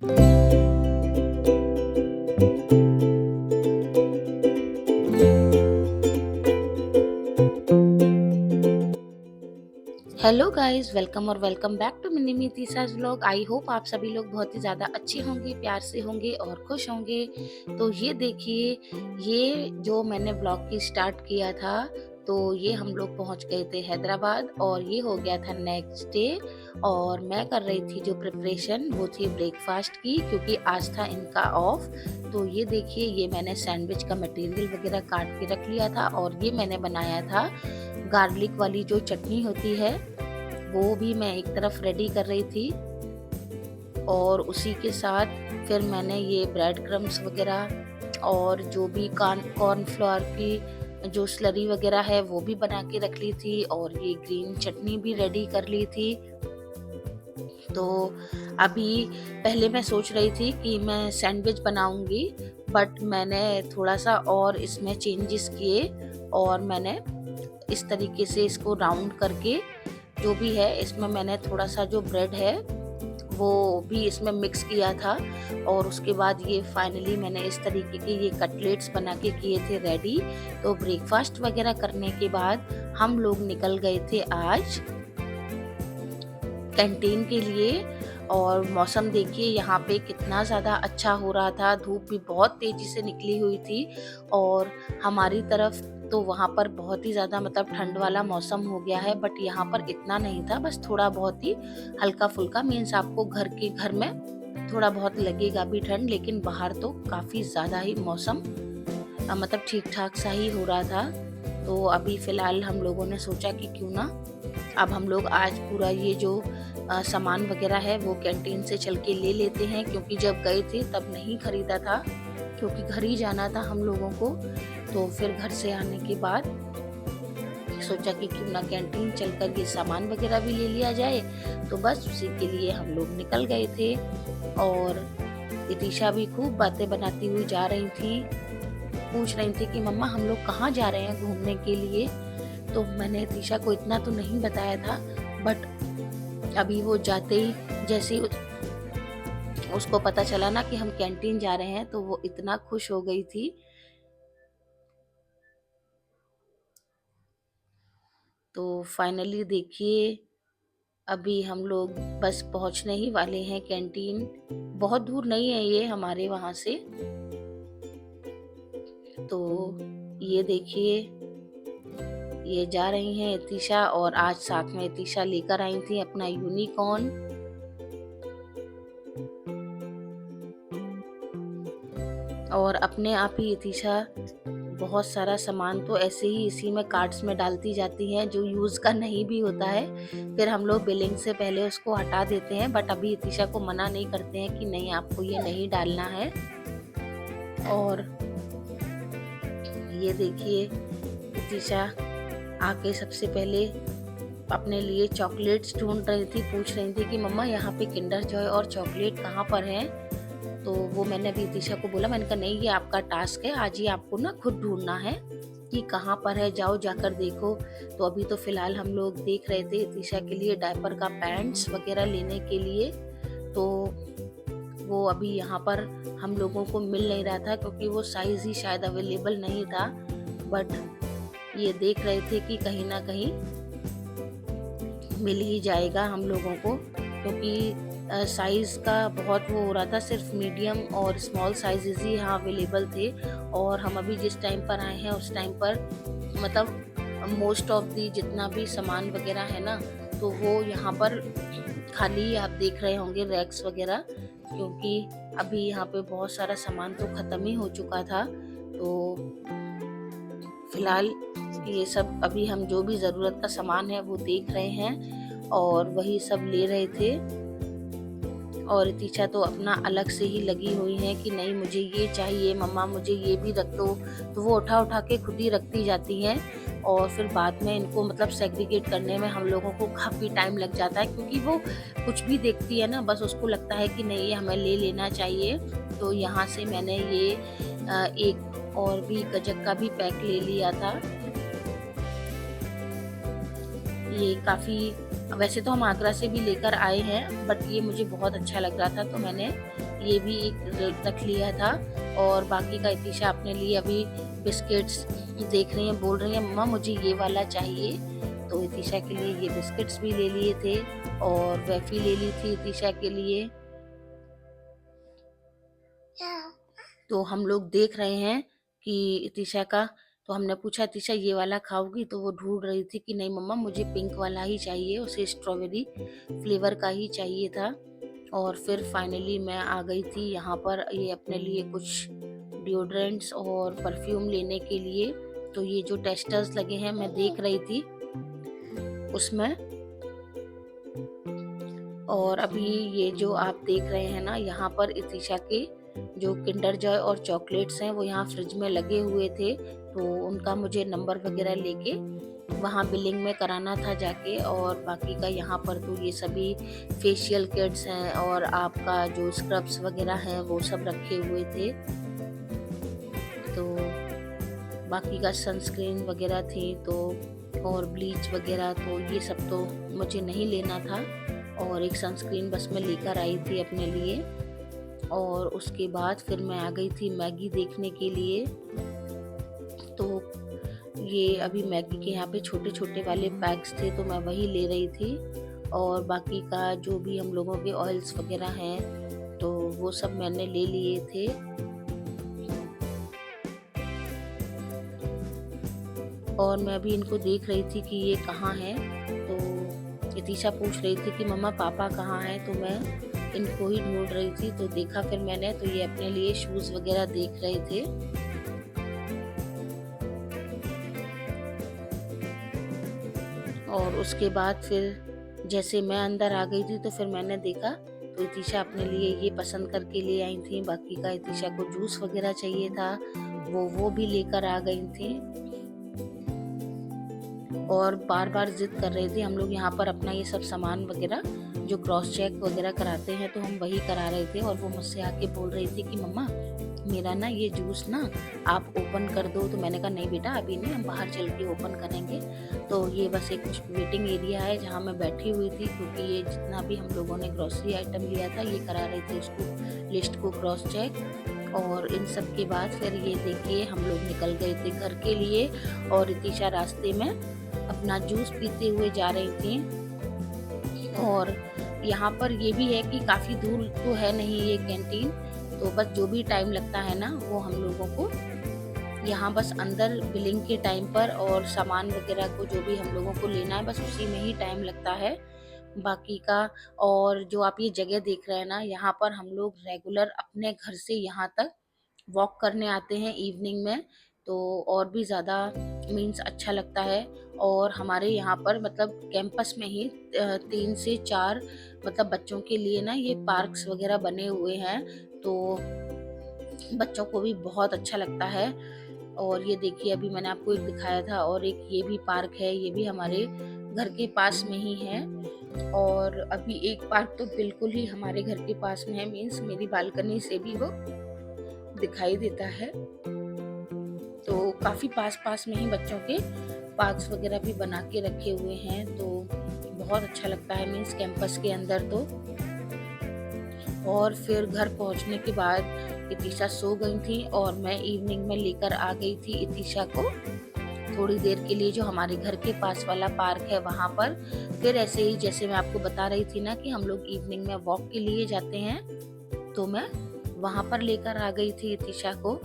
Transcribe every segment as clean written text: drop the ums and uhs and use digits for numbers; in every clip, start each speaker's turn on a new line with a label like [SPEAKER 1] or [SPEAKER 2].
[SPEAKER 1] Hello guys, welcome और welcome back to Mini तीसाज vlog. I hope आप सभी लोग बहुत ही ज़्यादा अच्छे होंगे, प्यार से होंगे और खुश होंगे। तो ये देखिए, ये जो मैंने ब्लॉग की स्टार्ट किया था, तो ये हम लोग पहुंच गए थे हैदराबाद और ये हो गया था नेक्स्ट डे। और मैं कर रही थी जो प्रिपरेशन, वो थी ब्रेकफास्ट की, क्योंकि आज था इनका ऑफ। तो ये देखिए, ये मैंने सैंडविच का मटेरियल वगैरह काट के रख लिया था और ये मैंने बनाया था गार्लिक वाली जो चटनी होती है, वो भी मैं एक तरफ रेडी कर रही थी। और उसी के साथ फिर मैंने ये ब्रेड क्रम्स वगैरह और जो भी कॉर्नफ्लोर की जो स्लरी वगैरह है वो भी बना के रख ली थी, और ये ग्रीन चटनी भी रेडी कर ली थी। तो अभी पहले मैं सोच रही थी कि मैं सैंडविच बनाऊंगी, बट मैंने थोड़ा सा और इसमें चेंजेस किए और मैंने इस तरीके से इसको राउंड करके, जो भी है इसमें मैंने थोड़ा सा जो ब्रेड है वो भी इसमें मिक्स किया था। और उसके बाद ये फाइनली मैंने इस तरीके के ये कटलेट्स बना के किए थे रेडी। तो ब्रेकफास्ट वगैरह करने के बाद हम लोग निकल गए थे आज कैंटीन के लिए। और मौसम देखिए यहाँ पे कितना ज़्यादा अच्छा हो रहा था, धूप भी बहुत तेज़ी से निकली हुई थी। और हमारी तरफ तो वहाँ पर बहुत ही ज़्यादा मतलब ठंड वाला मौसम हो गया है, बट यहाँ पर इतना नहीं था, बस थोड़ा बहुत ही हल्का फुल्का। मीन्स आपको घर में थोड़ा बहुत लगेगा भी ठंड, लेकिन बाहर तो काफ़ी ज़्यादा ही मौसम मतलब ठीक ठाक सा ही हो रहा था। तो अभी फ़िलहाल हम लोगों ने सोचा कि क्यों ना अब हम लोग आज पूरा ये जो सामान वगैरह है वो कैंटीन से चल के ले लेते हैं, क्योंकि जब गए थे तब नहीं खरीदा था, क्योंकि घर ही जाना था हम लोगों को। तो फिर घर से आने के बाद सोचा कि क्यों ना कैंटीन चलकर ये सामान वगैरह भी ले लिया जाए। तो बस उसी के लिए हम लोग निकल गए थे। और इतिशा भी खूब बातें बनाती हुई जा रही थी, पूछ रही थी कि मम्मा हम लोग कहाँ जा रहे हैं घूमने के लिए। तो मैंने इतिशा को इतना तो नहीं बताया था, बट अभी वो जाते ही जैसे ही उसको पता चला ना कि हम कैंटीन जा रहे हैं, तो वो इतना खुश हो गई थी। तो फाइनली देखिए, अभी हम लोग बस पहुंचने ही वाले हैं कैंटीन। बहुत दूर नहीं है ये हमारे वहां से। तो ये देखिए, ये जा रही हैं इतिशा, और आज साथ में इतिशा लेकर आई थी अपना यूनिकॉर्न। और अपने आप ही इतिशा बहुत सारा सामान तो ऐसे ही इसी में कार्ट्स में डालती जाती हैं जो यूज़ का नहीं भी होता है। फिर हम लोग बिलिंग से पहले उसको हटा देते हैं, बट अभी इतिशा को मना नहीं करते हैं कि नहीं आपको ये नहीं डालना है। और ये देखिए, इतिशा आके सबसे पहले अपने लिए चॉकलेट्स ढूंढ रही थी, पूछ रही थी कि मम्मा यहाँ पे किंडर जॉय और चॉकलेट कहाँ पर हैं। तो वो मैंने अभी इतिशा को बोला, मैंने कहा नहीं ये आपका टास्क है, आज ही आपको ना खुद ढूंढना है कि कहाँ पर है, जाओ जाकर देखो। तो अभी तो फिलहाल हम लोग देख रहे थे इतिशा के लिए डायपर का पैंट्स वगैरह लेने के लिए। तो वो अभी यहाँ पर हम लोगों को मिल नहीं रहा था, क्योंकि वो साइज़ ही शायद अवेलेबल नहीं था। बट ये देख रहे थे कि कहीं ना कहीं मिल ही जाएगा हम लोगों को, क्योंकि साइज़ का बहुत वो हो रहा था, सिर्फ मीडियम और स्मॉल साइजेस ही यहाँ अवेलेबल थे। और हम अभी जिस टाइम पर आए हैं उस टाइम पर मतलब मोस्ट ऑफ दी जितना भी सामान वगैरह है ना, तो वो यहाँ पर खाली आप देख रहे होंगे रैक्स वगैरह, क्योंकि अभी यहाँ पे बहुत सारा सामान तो ख़त्म ही हो चुका था। तो फिलहाल ये सब अभी हम जो भी ज़रूरत का सामान है वो देख रहे हैं और वही सब ले रहे थे। और इतिशा तो अपना अलग से ही लगी हुई है कि नहीं मुझे ये चाहिए मम्मा, मुझे ये भी रख दो। तो वो उठा उठा के खुद ही रखती जाती हैं, और फिर बाद में इनको मतलब सेग्रीगेट करने में हम लोगों को काफ़ी टाइम लग जाता है, क्योंकि वो कुछ भी देखती है ना, बस उसको लगता है कि नहीं ये हमें ले लेना चाहिए। तो यहाँ से मैंने ये एक और भी गजक का भी पैक ले लिया था। ये काफ़ी वैसे तो हम आगरा से भी लेकर आए हैं, बट ये मुझे बहुत अच्छा लग रहा था तो मैंने ये भी एक रख लिया था। और बाकी का इतिशा अपने लिए अभी बिस्किट्स देख रही हैं, बोल रही हैं मम्मा मुझे ये वाला चाहिए। तो इतिशा के लिए ये बिस्किट्स भी ले लिए थे और वैफी ले ली थी इतिशा के लिए। तो हम लोग देख रहे हैं कि इतिशा का, तो हमने पूछा इतिशा ये वाला खाओगी, तो वो ढूंढ रही थी कि नहीं मम्मा मुझे पिंक वाला ही चाहिए, उसे स्ट्रॉबेरी फ्लेवर का ही चाहिए था। और फिर फाइनली मैं आ गई थी यहाँ पर ये अपने लिए कुछ डिओड्रेंट्स और परफ्यूम लेने के लिए। तो ये जो टेस्टर्स लगे हैं मैं देख रही थी उसमें। और अभी ये जो आप देख रहे हैं ना, यहाँ पर इतिशा के जो किंडर जॉय और चॉकलेट्स हैं वो यहाँ फ्रिज में लगे हुए थे, तो उनका मुझे नंबर वगैरह लेके वहाँ बिलिंग में कराना था जाके। और बाकी का यहाँ पर तो ये सभी फेशियल किट्स हैं और आपका जो स्क्रब्स वगैरह हैं वो सब रखे हुए थे। तो बाकी का सनस्क्रीन वगैरह थी तो, और ब्लीच वगैरह, तो ये सब तो मुझे नहीं लेना था। और एक सनस्क्रीन बस मैं लेकर आई थी अपने लिए। और उसके बाद फिर मैं आ गई थी मैगी देखने के लिए। तो ये अभी मैगी के यहाँ पे छोटे छोटे वाले पैक्स थे तो मैं वही ले रही थी। और बाकी का जो भी हम लोगों के ऑयल्स वगैरह हैं तो वो सब मैंने ले लिए थे। और मैं अभी इनको देख रही थी कि ये कहाँ हैं। तो इतिशा पूछ रही थी कि मम्मा पापा कहाँ हैं, तो मैं इनको ही ढूंढ रही थी। तो देखा फिर मैंने, तो ये अपने लिए शूज़ वगैरह देख रहे थे। और उसके बाद फिर जैसे मैं अंदर आ गई थी तो फिर मैंने देखा तो इतिशा अपने लिए ये पसंद करके ले आई थी। बाकी का इतिशा को जूस वगैरह चाहिए था, वो भी लेकर आ गई थी। और बार बार जिद कर रहे थे। हम लोग यहाँ पर अपना ये सब सामान वगैरह जो क्रॉस चेक वगैरह कराते हैं तो हम वही करा रहे थे। और वो मुझसे आके बोल रही थी कि मम्मा मेरा ना ये जूस ना आप ओपन कर दो। तो मैंने कहा नहीं बेटा अभी नहीं, हम बाहर चल के ओपन करेंगे। तो ये बस एक कुछ वेटिंग एरिया है जहाँ मैं बैठी हुई थी, क्योंकि ये जितना भी हम लोगों ने ग्रोसरी आइटम लिया था ये करा रहे थे उसको, लिस्ट को क्रॉस चेक। और इन सब के बाद फिर ये देखिए हम लोग निकल गए थे घर के लिए। और इतिशा रास्ते में अपना जूस पीते हुए जा रही थी। और यहाँ पर ये भी है कि काफ़ी दूर तो है नहीं ये कैंटीन, तो बस जो भी टाइम लगता है ना वो हम लोगों को यहाँ बस अंदर बिलिंग के टाइम पर और सामान वगैरह को जो भी हम लोगों को लेना है बस उसी में ही टाइम लगता है। बाकी का, और जो आप ये जगह देख रहे हैं ना, यहाँ पर हम लोग रेगुलर अपने घर से यहाँ तक वॉक करने आते हैं इवनिंग में, तो और भी ज़्यादा मीन्स अच्छा लगता है। और हमारे यहाँ पर मतलब कैंपस में ही 3 से 4 मतलब बच्चों के लिए ना ये पार्क्स वगैरह बने हुए हैं, तो बच्चों को भी बहुत अच्छा लगता है। और ये देखिए अभी मैंने आपको एक दिखाया था, और एक ये भी पार्क है, ये भी हमारे घर के पास में ही है। और अभी एक पार्क तो बिल्कुल ही हमारे घर के पास में है, मीन्स मेरी बालकनी से भी वो दिखाई देता है। तो काफ़ी पास-पास में ही बच्चों के पार्क्स वगैरह भी बना के रखे हुए हैं, तो बहुत अच्छा लगता है मीन्स कैंपस के अंदर तो। और फिर घर पहुंचने के बाद इतिशा सो गई थी और मैं इवनिंग में लेकर आ गई थी इतिशा को थोड़ी देर के लिए जो हमारे घर के पास वाला पार्क है वहाँ पर। फिर ऐसे ही जैसे मैं आपको बता रही थी ना कि हम लोग इवनिंग में वॉक के लिए जाते हैं, तो मैं वहाँ पर लेकर आ गई थी इतिशा को।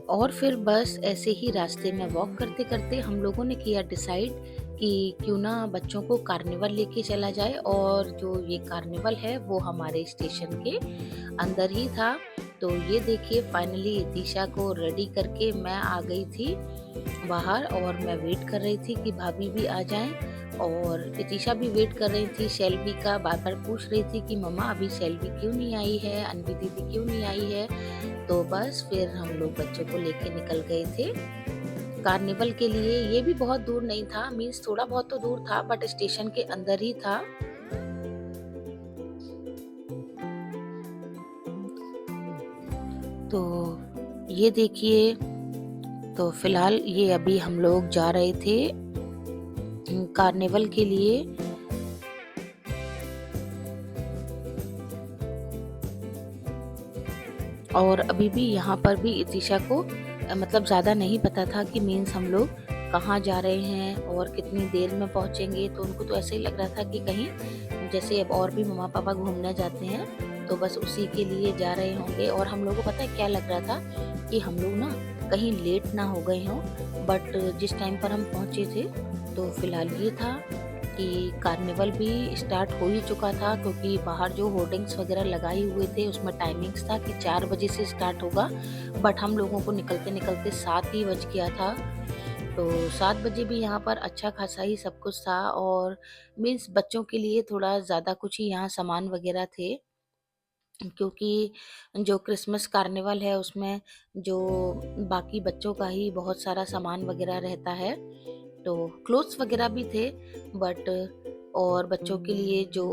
[SPEAKER 1] और फिर बस ऐसे ही रास्ते में वॉक करते करते हम लोगों ने किया डिसाइड कि क्यों ना बच्चों को कार्निवल लेके चला जाए। और जो ये कार्निवल है वो हमारे स्टेशन के अंदर ही था। तो ये देखिए फाइनली इतिशा को रेडी करके मैं आ गई थी बाहर, और मैं वेट कर रही थी कि भाभी भी आ जाएं। और इतिशा भी वेट कर रही थी शेल्वी का, बार बार पूछ रही थी कि मम्मा अभी शेल्वी क्यों नहीं आई है, अनवी दीदी क्यों नहीं आई है। तो बस फिर हम लोग बच्चों को लेके निकल गए थे कार्निवल के लिए। ये भी बहुत दूर नहीं था, मीन्स थोड़ा बहुत तो दूर था बट स्टेशन के अंदर ही था। तो ये देखिए, तो फिलहाल ये अभी हम लोग जा रहे थे कार्निवल के लिए। और अभी भी यहाँ पर भी इतिशा को मतलब ज़्यादा नहीं पता था कि मीन्स हम लोग कहाँ जा रहे हैं और कितनी देर में पहुँचेंगे। तो उनको तो ऐसे ही लग रहा था कि कहीं जैसे अब और भी मम्मा पापा घूमने जाते हैं तो बस उसी के लिए जा रहे होंगे। और हम लोगों को पता है क्या लग रहा था कि हम लोग ना कहीं लेट ना हो गए हों। बट जिस टाइम पर हम पहुँचे थे तो फिलहाल ये था कि कार्निवल भी स्टार्ट हो ही चुका था, क्योंकि बाहर जो होर्डिंग्स वगैरह लगाए हुए थे उसमें टाइमिंग्स था कि 4 बजे से स्टार्ट होगा। बट हम लोगों को निकलते निकलते 7 ही बज गया था। तो 7 बजे भी यहाँ पर अच्छा खासा ही सब कुछ था। और मीन्स बच्चों के लिए थोड़ा ज़्यादा कुछ ही यहाँ सामान वगैरह थे, क्योंकि जो क्रिसमस कार्निवल है उसमें जो बाकी बच्चों का ही बहुत सारा सामान वगैरह रहता है। तो क्लोथ्स वगैरह भी थे, बट और बच्चों के लिए जो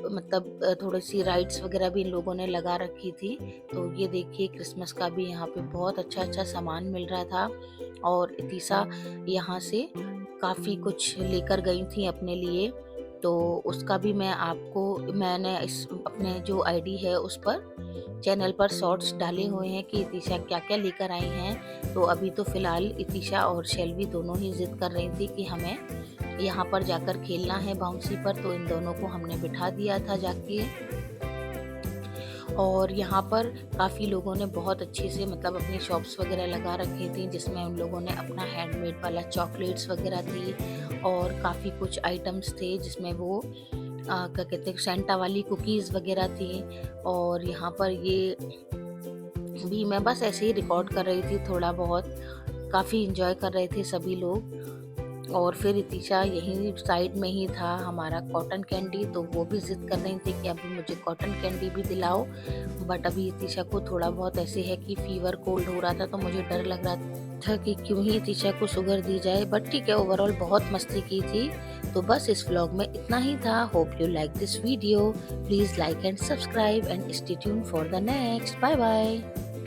[SPEAKER 1] मतलब थोड़ी-सी राइड्स वगैरह भी इन लोगों ने लगा रखी थी। तो ये देखिए क्रिसमस का भी यहाँ पे बहुत अच्छा-अच्छा सामान मिल रहा था। और इतिशा यहाँ से काफ़ी कुछ लेकर गई थी अपने लिए। तो उसका भी मैंने इस अपने जो आईडी है उस पर चैनल पर शॉर्ट्स डाले हुए हैं कि इतिशा क्या-क्या लेकर आई हैं। तो अभी तो फ़िलहाल इतिशा और शेल्वी दोनों ही ज़िद कर रही थी कि हमें यहाँ पर जाकर खेलना है बाउंसी पर। तो इन दोनों को हमने बिठा दिया था जाके। और यहाँ पर काफ़ी लोगों ने बहुत अच्छे से मतलब अपनी शॉप्स वगैरह लगा रखी थी, जिसमें उन लोगों ने अपना हैंडमेड वाला चॉकलेट्स वगैरह थी और काफ़ी कुछ आइटम्स थे, जिसमें वो क्या कहते हैं सेंटा वाली कुकीज़ वगैरह थी। और यहाँ पर ये भी मैं बस ऐसे ही रिकॉर्ड कर रही थी थोड़ा बहुत, काफ़ी एंजॉय कर रहे थे सभी लोग। और फिर इतिशा यहीं साइड में ही था हमारा कॉटन कैंडी, तो वो भी ज़िद कर रही थी कि अभी मुझे कॉटन कैंडी भी दिलाओ। बट अभी इतिशा को थोड़ा बहुत ऐसे है कि फ़ीवर कोल्ड हो रहा था, तो मुझे डर लग रहा था कि क्यों ही इतिशा को शुगर दी जाए। बट ठीक है, ओवरऑल बहुत मस्ती की थी। तो बस इस व्लॉग में इतना ही था। Hope you like this video. Please like and subscribe and stay tuned for the next. Bye bye.